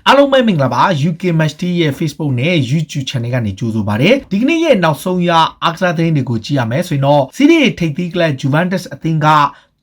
အားလုံးပဲမင်္ဂလာပါ UK Match TV ရဲ့ Facebook နဲ့ YouTube Channel ကနေကြိုဆိုပါရစေဒီကနေ့ရဲ့နောက်ဆုံးရအားကစားသတင်းတွေကိုကြည့်ရမယ်ဆိုရင်တော့စီးရီးထိပ်သီးကလပ် Juventus အသင်းက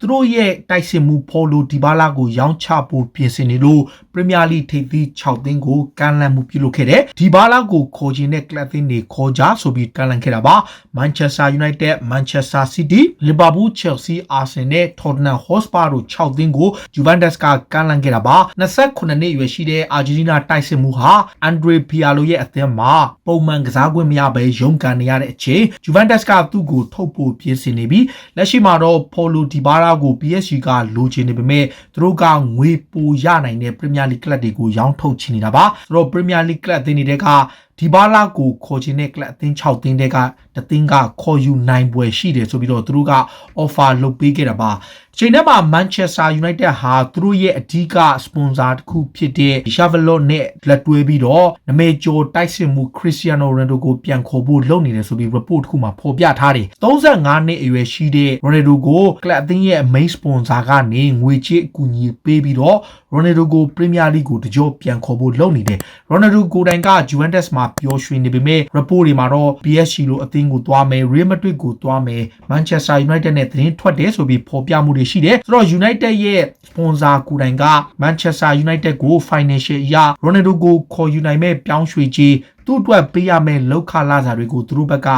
သူတို့ရဲ့တိုက်စစ်မှုဖော်လို့ဒီဘာလာကိုရောင်းချဖို့ပြင်ဆင်နေလို့ပရီးမီယာလိထိပ်သီး6သင်းကိုကမ်းလှမ်းမှုပြုလုပ်ခဲ့တယ်ဒီဘာလာကိုခေါ်ချင်တဲ့ကလပ်သင်းတွေခေါ်ကြဆိုပြီးကမ်းလှမ်းခဲ့တာပါ Manchester United Manchester City Liverpool Chelsea Arsenal နဲ့ Tottenham Hotspur တို့6သင်းကို Juventus ကကမ်းလှမ်းခဲ့တာပါ28နှစ်အရွယ်ရှိတဲ့အာဂျင်တီးနားတိုက်စစ်မှုဟာ Andre Pirlo ရဲ့အသင်းမှာပုံမှန်ကစားခွင့်မရဘဲရုန်းကန်နေရတဲ့အချိန် Juventus ကသူ့ကိုထုတ်ဖို့ပြင်ဆင်နေပြီးလက်ရှိမှာတော့ Paulo Dybalaကို PSG ကလိုချင်နေပေမဲ့သူတို့ကငွေပိုရနိုင်တဲ့ Premier League ကလပ်တွေကိုရောင်းထုတ်ချင်နေတာပါဆိုတော့ Premier League ကလပ်အသင်းတွေကဒီဘာလာကိုခေါ်ချင်တဲ့ကလပ်အသင်း6သင်းတွေကတသင်းကခေါ်ယူနိုင်ပွဲရှိတယ်ဆိုပြီးတော့သူတို့က offer လုပ်ပေးခဲ့တာပါချိန်ထဲမှာ Manchester United ဟာသူတို့ရဲ့အဓိက sponsor တစ်ခုဖြစ်တဲ့ Chevrolet နဲ့လက်တွဲပြီးတော့နမေကျော်တိုက်စစ်မှု Cristiano Ronaldo ကိုပြန်ခေါ်ဖို့လုပ်နေတယ်ဆိုပြီး report တစ်ခုမှာဖော်ပြထားတယ်35နှစ်အရွယ်ရှိတဲ့ Ronaldo ကိုကလပ်အသင်းရဲ့ main sponsor ကနေငွေကြေးအကူအညီပေးပြီးတော့ Ronaldo ကို Premier League ကိုတကြောပြန်ခေါ်ဖို့လုပ်နေတယ် Ronaldo ကိုယ်တိုင်က Juventus မှာပျော်ရွှင်နေပေမဲ့ report တွေမှာတော့ PSG လိုအသင်းကိုသွားမယ် Real Madrid ကိုသွားမယ် Manchester United နဲ့သတင်းထွက်တယ်ဆိုပြီးဖော်ပြမှုတွေရှိတယ်ဆိုတော့ United ရဲ့ sponsor ကိုယ်တိုင်က Manchester United ကို financial အရ Ronaldo ကိုခေါ်ယူနိုင်မဲ့ပြောင်းရွှေ့ခြင်းသူ့အတွက်ပေးရမယ့်လောက်ခလာစာတွေကိုသူတို့ဘက်က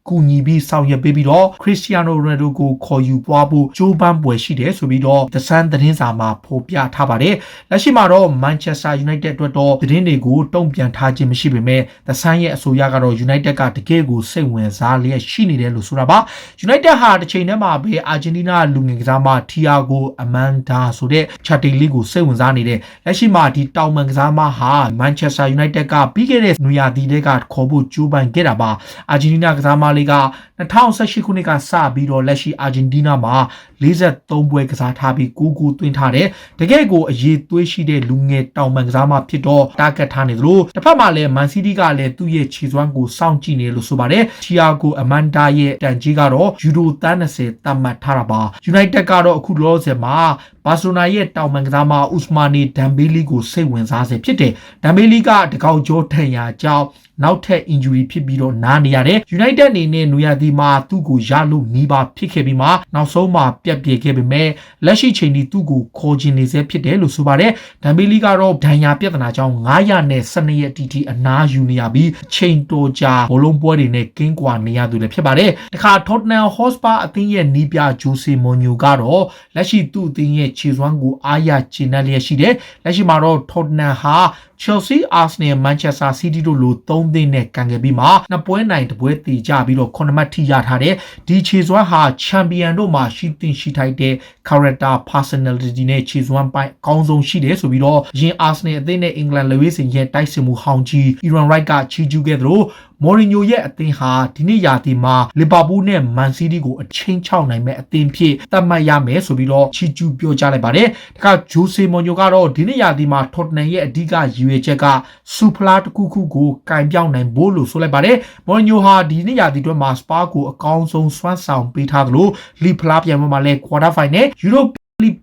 ကူညီပြီးဆောင်ရွက်ပေးပြီးတော့ Cristiano Ronaldo ကိုခေါ်ယူသွားဖို့ကြိုးပမ်းပွဲရှိတယ်ဆိုပြီးတော့ The Sun သတင်းစာမှာဖော်ပြထားပါတယ်လက်ရှိမှာတော့ Manchester United အတွက်တော့သတင်းတွေကိုတုံ့ပြန်ထားခြင်းမရှိပေမဲ့ The Sun ရဲ့အဆိုအရကတော့ United ကတကယ်ကိုစိတ်ဝင်စားလျက်ရှိနေတယ်လို့ဆိုတာပါ United ဟာတစ်ချိန်တည်းမှာပဲ Argentina လူငယ်ကစားမ Thiago Almada ဆိုတဲ့ Charting League ကိုစိတ်ဝင်စားနေတယ်လက်ရှိမှာဒီတောင်ပန်ကစားမဟာ Manchester United ကပြီးခဲ့တဲ့နွေရာသီတည်းကခေါ်ဖို့ကြိုးပမ်းခဲ့တာပါ Argentina ကစားမလေးက2018ခုနှစ်ကစပြီးတော့လက်ရှိအာဂျင်တီးနားမှာ43ပွဲကစားထားပြီး9ဂိုးသွင်းထားတယ်တကယ်ကိုအရေးသွေးရှိတဲ့လူငယ်တောင်ပန်ကစားမဖြစ်တော့တာဂက်ထားနေသလိုတစ်ဖက်မှာလည်း Man City ကလည်းသူ့ရဲ့ခြေစွမ်းကိုစောင့်ကြည့်နေလို့ဆိုပါတယ် Thiago Almada ရဲ့တန်ကြီးကတော့ယူရိုသန်း20သတ်မှတ်ထားတာပါ United ကတော့အခုလောဆယ်မှာဘာစီလိုနာရဲ့တောင်ပန်ကစားမ Ousmane Dembele ကိုစိတ်ဝင်စားစေဖြစ်တယ် Dembele ကတကောက်ကြောထန်ရာကြောင့်နောက်ထပ် injury ဖြစ်ပြီးတော့နားနေရတယ် United အနေနဲ့နွေရာသီမှာသူ့ကိုရလို့နီးပါဖြစ်ခဲ့ပြီးမှနောက်ဆုံးမှာပြတ်ပြေခဲ့ပေမဲ့လက်ရှိချိန်ဒီသူ့ကိုခေါ်ချင်နေစေဖြစ်တယ်လို့ဆိုပါတယ် Dembele ကတော့ဒဏ်ရာပြဿနာကြောင့်912ရက်တီတီအနားယူနေရပြီးချိန်တော်ကြာဘောလုံးပွဲတွေနဲ့ကင်းကွာနေရသူလည်းဖြစ်ပါတယ်တခါ Tottenham Hotspur အသင်းရဲ့နီးပြ Jose Mourinho ကတော့လက်ရှိသူ့အသင်းရဲ့ခြေစွမ်းကိုအားရကျဉ်းလျက်ရှိတယ်လက်ရှိမှာတော့ Tottenham ဟာ Chelsea Arsenal Manchester City တို့လို3သင်းနဲ့ကန်ခဲ့ပြီးမှနှစ်ပွဲနိုင်တစ်ပွဲတည်ကြပြီးတော့9မှတ်ထိရထားတဲ့ဒီခြေစွမ်းဟာ Champion တို့မှာရှိသင့်ရှိထိုက်တဲ့ character personality နဲ့ခြေစွမ်းပိုင်းအကောင်းဆုံးရှိတယ်ဆိုပြီးတော့ယင် Arsenal အသင်းနဲ့ England လက်ဝဲစင်ရဲ့တိုက်စစ်မှုဟောင်းကြီး Ian Wright ကချီးကျူးခဲ့သလိုမော်ရီညိုရဲ့အသင်းဟာဒီနေ့ရာသီမှာလီဗာပူးနဲ့မန်စီးတီးကိုအချိန်ချောက်နိုင်မဲ့အသင်းဖြစ်သတ်မှတ်ရမယ်ဆိုပြီးတော့ချီးကျူးပြောကြားလိုက်ပါတယ်။ဒါကဂျိုဆေမော်ညိုကတော့ဒီနေ့ရာသီမှာထော်တနမ်ရဲ့အဓိကရည်ရွယ်ချက်ကစူဖလားတစ်ခုခုကိုကင်ပြောင်းနိုင်ဖို့လို့ဆိုလိုက်ပါတယ်။မော်ရီညိုဟာဒီနေ့ရာသီတွက်မှာစပါကိုအကောင်းဆုံးစွမ်းဆောင်ပေးထားသလိုလီဖလားပြန်ပွဲမှာလည်းကွာတာဖိုင်နယ်ယူရို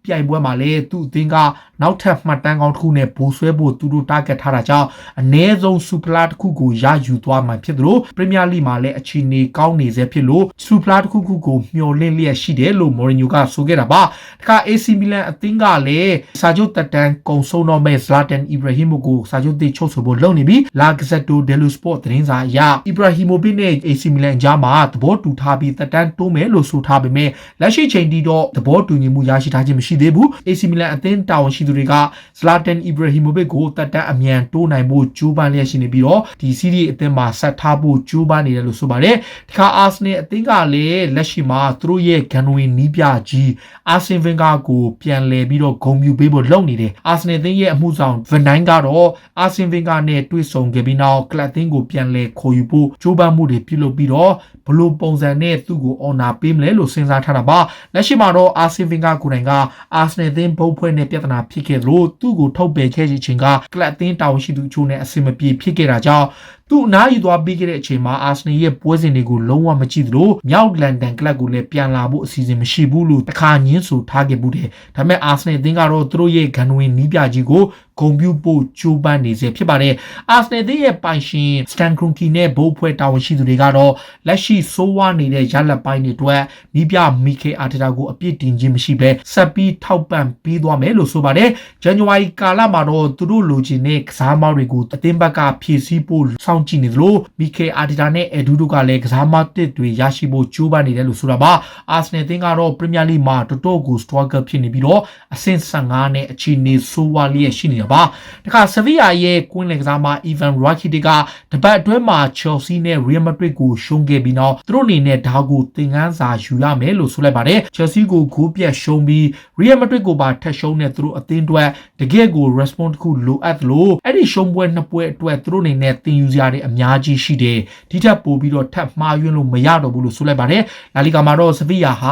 ပြိုင်ပွဲမှာလည်းသူ့အသင်းကနောက်ထပ်မှတ်တမ်းကောင်းတစ်ခုနဲ့ဘိုးဆွဲဖို့သူတို့တာဂက်ထားတာကြောင့်အနည်းဆုံးစူပလာတစ်ခုကိုရယူသွားမှဖြစ်သလိုပရီးမီယာလိမှာလည်းအခြေအနေကောင်းနေစေဖြစ်လို့စူပလာတစ်ခုခုကိုမျှော်လင့်လျက်ရှိတယ်လို့မော်ရီညိုကဆိုခဲ့တာပါတခါ AC Milan အသင်းကလည်းစာချုပ်တက်တန်းကုံဆုံးတော့မဲ့ Zlatan Ibrahimovic ကိုစာချုပ်တိချုပ်ဆိုဖို့လုပ်နေပြီး La Gazzetta dello Sport သတင်းစာအရ Ibrahimovic နဲ့ AC Milan ကြားမှာသဘောတူထားပြီးတက်တန်းတိုးမယ်လို့ဆိုထားပေမဲ့လက်ရှိချိန်ထိတော့သဘောတူညီမှုရရှိထားခြင်းမရှိသေးဘူး AC Milan အသင်းတာဝန်ရှိသူတွေက Zlatan Ibrahimovic ကိုတက်တန်းအမြန်တိုးနိုင်ဖို့ကြိုးပမ်းလျက်ရှိနေပြီးတော့ဒီစီးရီးအသင်းမှာဆက်ထားဖို့ကြိုးပမ်းနေတယ်လို့ဆိုပါတယ်။ဒီခါ Arsenal အသင်းကလည်းလက်ရှိမှာသူတို့ရဲ့ဂန်ဝင်နီးပြကြီး Arsene Wenger ကိုပြန်လည်ပြီးတော့ဂုဏ်ပြုပေးဖို့လုပ်နေတယ်။ Arsenal အသင်းရဲ့အမှုဆောင် Van Dijk ကတော့ Arsene Wenger နဲ့တွေ့ဆုံခဲ့ပြီးနောက်ကလပ်အသင်းကိုပြန်လည်ခေါ်ယူဖို့ကြိုးပမ်းမှုတွေပြုလုပ်ပြီးတော့ဘလို့ပုံစံနဲ့သူ့ကိုအော်နာပေးမလဲလို့စဉ်းစားထားတာပါလက်ရှိမှာတော့ Arsene Wenger ကိုယ်တိုင်က Arsenal အသင်းဘုတ်ဖွဲ့နဲ့ပြဿနာဖြစ်ခဲ့လို့သူ့ကိုထုတ်ပယ်ခဲ့ခြင်းကကလပ်အသင်းတာဝန်ရှိသူအချို့နဲ့အဆင်မပြေဖြစ်ခဲ့တာကြောင့် သူအနားယူသွားပြီးခဲ့တဲ့အချိန်မှာအာဆနယ်ရဲ့ပွဲစဉ်တွေကိုလုံးဝမကြည့်သလိုမြောက်လန်ဒန်ကလပ်ကိုလည်းပြန်လာဖို့အစီအစဉ်မရှိဘူးလို့တခါညင်းဆိုထားခဲ့ဘူးတယ်ဒါပေမဲ့အာဆနယ်အသင်းကတော့သူတို့ရဲ့ဂန်ဝင်နီးပြကြီးကိုဂုံပြူပို့ကြိုးပမ်းနေစေဖြစ်ပါတယ်အာဆနယ်သင်းရဲ့ပိုင်ရှင်စတန်ခရွန်ကီနဲ့ဘိုးဖွဲ့တာဝန်ရှိသူတွေကတော့လက်ရှိဆိုးဝါးနေတဲ့ရလတ်ပိုင်းတွေအတွက်နီးပြမီကေအာတီတာကိုအပြစ်တင်ခြင်းမရှိဘဲဆက်ပြီးထောက်ပံ့ပေးသွားမယ်လို့ဆိုပါတယ်ဇန်နဝါရီကာလမှာတော့သူတို့လိုချင်တဲ့ကစားမောက်တွေကိုအသင်းဘက်ကဖြည့်ဆည်းဖို့စောင့်ကြည့်နေသလိုမီကေအာတီတာနဲ့အဒူတို့ကလည်းကစားမောက်တစ်တွေရရှိဖို့ကြိုးပမ်းနေတယ်လို့ဆိုတာပါအာဆနယ်သင်းကတော့ပရီးမီးယားလိမှာတော်တော်ကို struggle ဖြစ်နေပြီးတော့အဆင့်15နဲ့အခြေအနေဆိုးဝါးလျက်ရှိနေတာပါတခါဆဗီယာရဲ့ကွင်းလယ်ကစားမအီဗန်ရာခီတီကတပတ်အတွင်းမှာချယ်လ်ဆီနဲ့ရီယယ်မက်ဒရစ်ကိုရှုံးခဲ့ပြီးနောက်သူတို့အနေနဲ့ဒါကိုသင်ခန်းစာယူရမယ်လို့ဆိုလိုက်ပါတယ်ချယ်လ်ဆီကိုဂိုးပြတ်ရှုံးပြီးရီယယ်မက်ဒရစ်ကိုပါထပ်ရှုံးတဲ့သူတို့အသင်းအတွက်တကယ့်ကို response တစ်ခုလိုအပ်လို့အဲ့ဒီရှုံးပွဲနှစ်ပွဲအတွက်သူတို့အနေနဲ့သင်ယူစရာတွေအများကြီးရှိတယ်ဒီထက်ပိုပြီးတော့ထပ်မှားယွင်းလို့မရတော့ဘူးလို့ဆိုလိုက်ပါတယ်လာလီဂါမှာတော့ဆဗီယာဟာ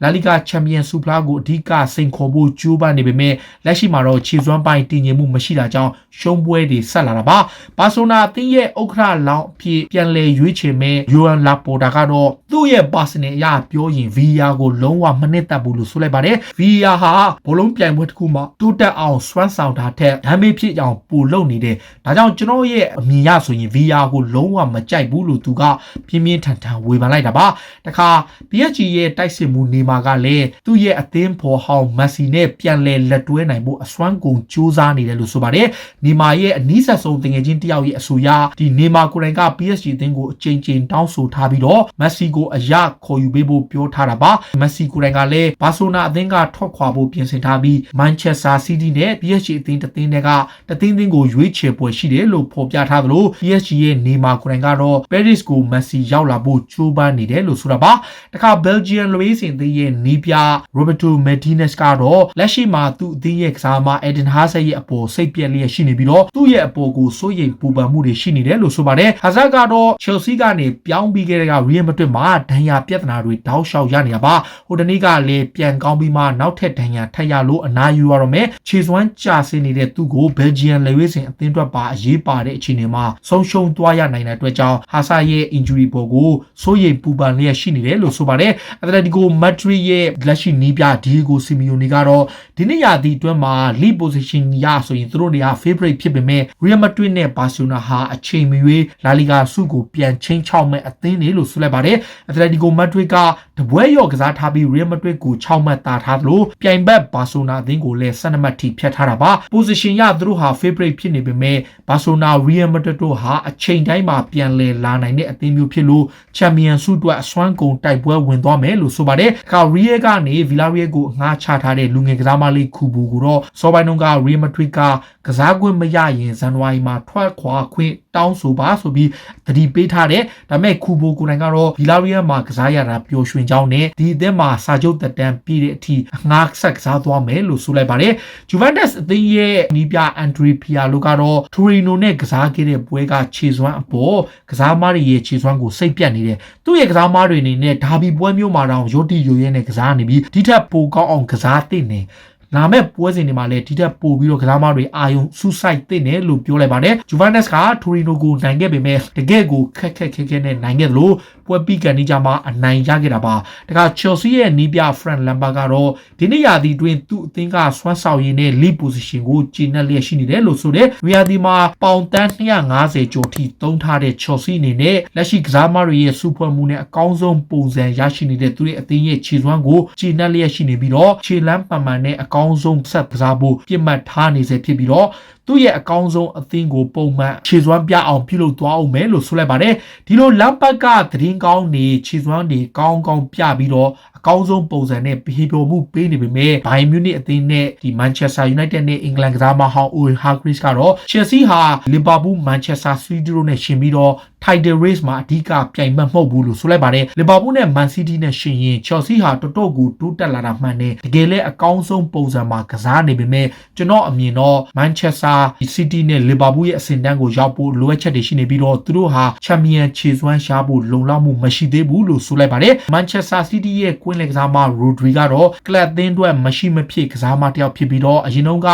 လာလီဂါချန်ပီယံဆုဖလားကိုအဓိကစိန်ခေါ်ဖို့ကြိုးပမ်းနေပေမဲ့လက်ရှိမှာတော့ခြေစွမ်းပိုင်းတည်ငြိမ်မှုမရှိတာကြောင့်ရှုံးပွဲတွေဆက်လာတာပါဘာဆိုနာအသင်းရဲ့ဥက္ကဋ္ဌလောင်းအဖြစ်ပြန်လည်ရွေးချယ်မဲ့ယိုအန်လာပေါ်တာကတော့သူ့ရဲ့ personal အရာပြောရင် VR ကိုလုံးဝမနစ်သက်ဘူးလို့ဆိုလိုက်ပါတယ် VR ဟာဘောလုံးပြိုင်ပွဲတစ်ခုမှာတိုးတက်အောင်စွမ်းဆောင်တာထက်ဒဏ်ပေးဖြစ်အောင်ပိုလုပ်နေတယ်ဒါကြောင့်ကျွန်တော်ရဲ့အမြင်ရဆိုရင် VR ကိုလုံးဝမကြိုက်ဘူးလို့သူကပြင်းပြင်းထန်ထန်ဝေဖန်လိုက်တာပါတခါ PSG ရဲ့တိုက်စစ်မှုနေမှာကလည်းသူ့ရဲ့အသင်းဖော်ဟောင်းမက်ဆီနဲ့ပြန်လည်လက်တွဲနိုင်ဖို့အစွမ်းကုန်ကြိုးစားနေတယ်လို့ဆိုပါတယ်နေမာရဲ့အနီးဆက်ဆုံးတငယ်ချင်းတယောက်ရဲ့အဆိုအရဒီနေမာကိုယ်တိုင်က PSG အသင်းကိုအချိန်ချင်းတောင်းဆိုထားပြီးတော့မက်ဆီကိုအရခေါ်ယူပေးဖို့ပြောထားတာပါမက်ဆီကိုယ်တိုင်ကလည်းဘာဆိုနာအသင်းကထွက်ခွာဖို့ပြင်ဆင်ထားပြီးမန်ချက်စတာစီးတီးနဲ့ PSG အသင်းတစ်သင်းတွေကတသင်းကိုရွေးချယ်ပွဲရှိတယ်လို့ဖော်ပြထားသလို PSG ရဲ့နေမာကိုယ်တိုင်ကတော့ Paris ကိုမက်ဆီရောက်လာဖို့ကြိုးပမ်းနေတယ်လို့ဆိုတာပါတခါ Belgian လွေးစင်သင်းရဲ့နီးပြ Roberto Martinez ကတော့လက်ရှိမှာသူ့အသင်းရဲ့ကစားမ Eden Hazard ရဲ့အပေါ်စိတ်ပြက်လျက်ရှိနေပြီးတော့သူ့ရဲ့အပေါ်ကိုစိုးရိမ်ပူပန်မှုတွေရှိနေတယ်လို့ဆိုပါတယ် Hazard ကတော့ Chelsea ကနေပြောင်းပြီးခဲ့တဲ့က Real Madrid မှာဒဏ်ရာပြဿနာတွေတောက်လျှောက်ရနေတာပါဟိုတနေ့ကလည်းပြန်ကောင်းပြီးမှနောက်ထပ်ဒဏ်ရာထပ်ရလို့အနားယူရတော့မယ်ခြေစွမ်းကျဆင်းနေတဲ့သူ့ကို Belgian လက်ရွေးစင်အသင်းအတွက်ပါအရေးပါတဲ့အခြေအနေမှာဆုံးရှုံးသွားရနိုင်တဲ့အတွက်ကြောင့် Hazard ရဲ့ injury ပေါ်ကိုစိုးရိမ်ပူပန်လျက်ရှိနေတယ်လို့ဆိုပါတယ် Atletico Madrid ရဲ့လက်ရှိနီးပြ Diego Simeone ကတော့ဒီနေ့ရာသီအတွင်းမှာ lead position ရဆိုရင်သူတို့တွေက favorite ဖြစ်ပေမဲ့ Real Madrid နဲ့ Barcelona ဟာအချိန်မရွေး La Liga ဆုကိုပြန်ချင်းချောက်မဲ့အသင်းတွေလို့ဆိုလိုက်ပါတယ် Atletico Madrid ကတပွဲရော့ကစားထားပြီး Real Madrid ကို6မှတ်တာထားသလိုပြိုင်ဘက် Barcelona အသင်းကိုလည်း12မှတ်ထိဖြတ်ထားတာပါ position ရသူတို့ဟာ favorite ဖြစ်နေပေမဲ့ Barcelona Real Madrid တို့ဟာအချိန်တိုင်းမှာပြန်လည်လာနိုင်တဲ့အသင်းမျိုးဖြစ်လို့ Champion ဆုအတွက်အစွမ်းကုန်တိုက်ပွဲဝင်သွားမယ်လို့ဆိုပါတယ်ခါ Real ကနေ Villarreal ကိုအငှားချထားတဲ့လူငယ်ကစားမလေးခုဘူကိုတော့စောပိုင်းတုန်းက Real Madrid ကကစားခွင့်မရရင်ဇန်နဝါရီမှာထွက်ခွာခွင့်တောင်းဆိုပါဆိုပြီးတတိပေးထားတယ်ဒါပေမဲ့ခုဘူကိုယ်တိုင်ကတော့ Villarreal မှာကစားရတာပျော်ရွှင်ကြောင်းနဲ့ဒီအသင်းမှာစာချုပ်သက်တမ်းပြည့်တဲ့အထိအငှားဆက်ကစားသွားမယ်လို့ဆိုလိုက်ပါတယ် Juventus အသင်းရဲ့နီးပြ Andrea Pirlo ကတော့ Torino နဲ့ကစားခဲ့တဲ့ပွဲကခြေစွမ်းအပေါ်ကစားမတွေရဲ့ခြေစွမ်းကိုစိတ်ပြတ်နေတယ်သူ့ရဲ့ကစားမတွေအနေနဲ့ဒါဘီပွဲမျိုးမှာတော့ရုတ်တိရုတ်ရဲနဲ့ကစားနေပြီးဒီထက်ပိုကောင်းအောင်ကစားသင့်တယ်လာမဲ့ပွဲစဉ်တွေမှာလည်းဒီထက်ပိုပြီးတော့ကစားမတွေအာယုံဆူဆိုက်တဲ့နယ်လို့ပြောလိုက်ပါတယ်ဂျူဗန်နက်စ်ကတိုရီနိုကိုနိုင်ခဲ့ပေမဲ့တကယ့်ကိုခက်ခဲနဲ့နိုင်ခဲ့လို့ပွဲပြီးကန်ဒီကြမှာအနိုင်ရခဲ့တာပါတခါချယ်လ်ဆီရဲ့နီးပြဖရန့်လမ်ဘာကတော့ဒီနေ့ရာသီတွင်သူ့အသင်းကဆွမ်းဆောင်ရည်နဲ့ lead position ကိုကျင်းလျက်ရှိနေတယ်လို့ဆိုတဲ့ရာသီမှာပေါင်တန်း250ကျော်ထိသုံးထားတဲ့ချယ်လ်ဆီအနေနဲ့လက်ရှိကစားမတွေရဲ့စူဖွဲ့မှုနဲ့အကောင်းဆုံးပုံစံရရှိနေတဲ့သူရဲ့အသင်းရဲ့ခြေစွမ်းကိုကျင်းလျက်ရှိနေပြီးတော့ခြေလမ်းပန်ပန်နဲ့အကောင်းဆုံးဆက်ကစားဖို့ပြစ်မှတ်ထားနေစေဖြစ်ပြီးတော့သူ့ရဲ့အကောင်းဆုံးအသင်းကိုပုံမှန်ခြေစွမ်းပြအောင်ပြုလုပ်သွားအောင်မယ်လို့ဆိုလိုက်ပါတယ်ဒီလိုလမ်ပတ်ကသတင်းကောင်းနေခြေစွမ်းတွေကောင်းပြပြီးတော့အကောင်းဆုံးပုံစံနဲ့ဘေးပြောမှုပေးနေပေမဲ့ဘိုင်မြူနစ်အသင်းနဲ့ဒီမန်ချက်စတာယူနိုက်တက်နဲ့အင်္ဂလန်ကစားမဟောင်းအိုဟာဂရစ်ကတော့ချယ်လ်ဆီဟာလီဗာပူးမန်ချက်စတာစီးတီးတို့နဲ့ရှင်ပြီးတော့ title race မှာအဓိကပြိုင်မှတ်မဟုတ်ဘူးလို့ဆိုလိုက်ပါတယ်လီဗာပူးနဲ့မန်စီးတီးနဲ့ရှင်ရင်ချယ်လ်ဆီဟာတော်တော်ကိုတိုးတက်လာတာမှန်တယ်တကယ်လဲအကောင်းဆုံးပုံစံမှာကစားနေပေမဲ့ကျွန်တော်အမြင်တော့မန်ချက်စတာစီးတီးနဲ့လီဗာပူးရဲ့အဆင့်တန်းကိုရောက်ဖို့လိုအပ်ချက်တွေရှိနေပြီးတော့သူတို့ဟာချန်ပီယံခြေစွမ်းရှားဖို့လုံလောက်မှုမရှိသေးဘူးလို့ဆိုလိုက်ပါတယ်မန်ချက်စတာစီးတီးရဲ့ကွင်းလယ်ကစားမရိုဒရီကတော့ကလပ်အသင်းအတွက်မရှိမဖြစ်ကစားမတစ်ယောက်ဖြစ်ပြီးတော့အရင်တုန်းက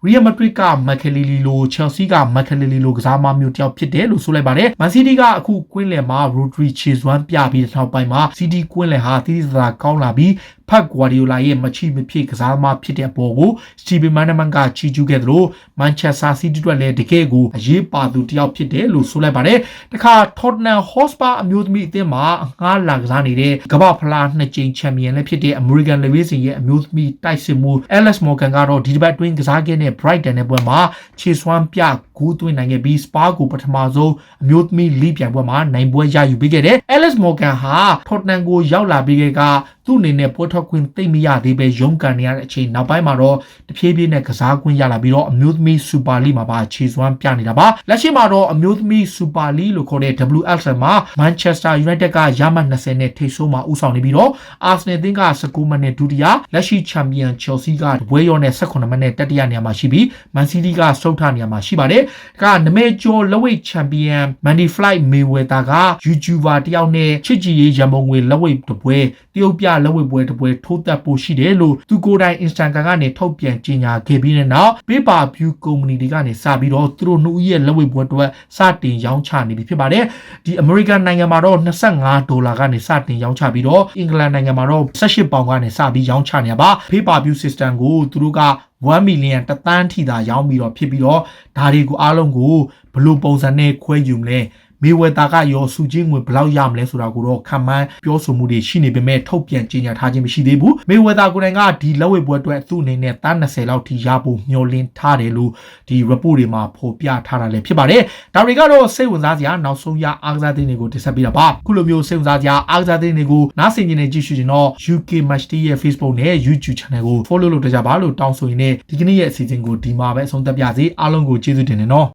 Real Madrid က Makelele လို Chelsea က Makelele လိုကစားမမျိုးတယောက်ဖြစ်တယ်လို့ဆိုလိုက်ပါတယ်။ Man City ကအခုကွင်းလယ်မှာ Rodri ခြေစွမ်းပြပြီးနောက်ပိုင်းမှာ City ကွင်းလယ်ဟာတိတိကျကျကောင်းလာပြီးဖတ်ဂွာဒီယိုလာရဲ့မချီမဖြစ်ကစားသမားဖြစ်တဲ့အပေါ်ကိုစတီဗင်မန်နမန်ကချီးကျူးခဲ့သလိုမန်ချက်စတာစီးတီးအတွက်လည်းတကယ်ကိုအရေးပါသူတယောက်ဖြစ်တယ်လို့ဆိုလိုက်ပါတယ်။တခါ Tottenham Hotspur အမျိုးသမီးအသင်းမှာငှားလာကစားနေတဲ့ကမ္ဘာဖလား2ကြိမ်ချန်ပီယံလည်းဖြစ်တဲ့ American လေဝေးစဉ်ရဲ့အမျိုးသမီးတိုက်စစ်မှု Alex Morgan ကတော့ဒီတစ်ပတ်အတွင်းကစားခဲ့တဲ့ Brighton နဲ့ပွဲမှာခြေစွမ်းပြဂိုးသွင်းနိုင်ခဲ့ပြီး Spa ကိုပထမဆုံးအမျိုးသမီးလိပြိုင်ပွဲမှာနိုင်ပွဲရယူပေးခဲ့တယ်။ Alex Morgan ဟာ Tottenham ကိုရောက်လာပြီးကသူ့အနေနဲ့ပွဲထွက်ခွင့်သိမ့်မရသေးပဲရုန်းကန်နေရတဲ့အချိန်နောက်ပိုင်းမှာတော့တဖြည်းဖြည်းနဲ့ကစားခွင့်ရလာပြီးတော့အမျိုးသမီး Super League မှာပါခြေစွမ်းပြနေတာပါလက်ရှိမှာတော့အမျိုးသမီး Super League လို့ခေါ်တဲ့ WSL မှာ Manchester United ကရမှတ်20နဲ့ထိပ်ဆုံးမှာဦးဆောင်နေပြီးတော့ Arsenal အသင်းက19မှတ်နဲ့ဒုတိယလက်ရှိချန်ပီယံ Chelsea ကဘွဲရောနဲ့18မှတ်နဲ့တတိယနေရာမှာရှိပြီး Man City ကစုတ်ထနေရာမှာရှိပါတယ်။ဒါကနမဲကျော်လက်ဝိတ်ချန်ပီယံ Mandy Flight Mayweather က YouTuber တယောက်နဲ့ချစ်ကြည်ရေးရန်ပုံငွေလက်ဝိတ်တပွဲတရုတ်ပြလက်ဝိတ်ပွဲတပွဲထိုးသက်ဖို့ရှိတယ်လို့သူကိုယ်တိုင် Instagram ကနေထုတ်ပြန်ကြေညာခဲ့ပြီးတဲ့နောက် Paper View Company တွေကနေစပြီးတော့သူတို့နှစ်ဦးရဲ့လက်ဝိတ်ပွဲအတွက်စတင်ရောင်းချနေပြီဖြစ်ပါတယ်။ဒီ American နိုင်ငံမှာတော့$25ကနေစတင်ရောင်းချပြီးတော့အင်္ဂလန်နိုင်ငံမှာတော့18ပေါင်ကနေစပြီးရောင်းချနေပါ Paper View System ကိုသူတို့က1 million တသန်းထိသာရောင်းပြီးတော့ဖြစ်ပြီးတော့ဒါတွေကိုအားလုံးကိုဘယ်လိုပုံစံနဲ့ခွဲယူမလဲမေဝဲတာကရောစုချင်းငွေဘယ်လောက်ရမလဲဆိုတာကိုတော့ခံမှန်းပြောဆိုမှုတွေရှိနေပေမဲ့ထုတ်ပြန်ကြေညာထားခြင်းမရှိသေးဘူးမေဝဲတာကိုယ်တိုင်ကဒီလက်ဝဲပွဲအတွက်သူ့အနေနဲ့တန်း20လောက်ထိရဖို့မျှော်လင့်ထားတယ်လို့ဒီ report တွေမှာဖော်ပြထားတာလည်းဖြစ်ပါတယ်ဒါတွေကတော့စိတ်ဝင်စားစရာနောက်ဆုံးရအားကစားသတင်းတွေကိုတင်ဆက်ပေးတာပါခုလိုမျိုးစိတ်ဝင်စားစရာအားကစားသတင်းတွေကိုနားဆင်နေကြည့်ရှုရင်တော့ UK Match Day ရဲ့ Facebook နဲ့ YouTube Channel ကို follow လုပ်ကြပါလို့တောင်းဆိုရင်းနဲ့ဒီကနေ့ရဲ့အစီအစဉ်ကိုဒီမှာပဲအဆုံးသတ်ပြစေအားလုံးကိုကျေးဇူးတင်နေနော်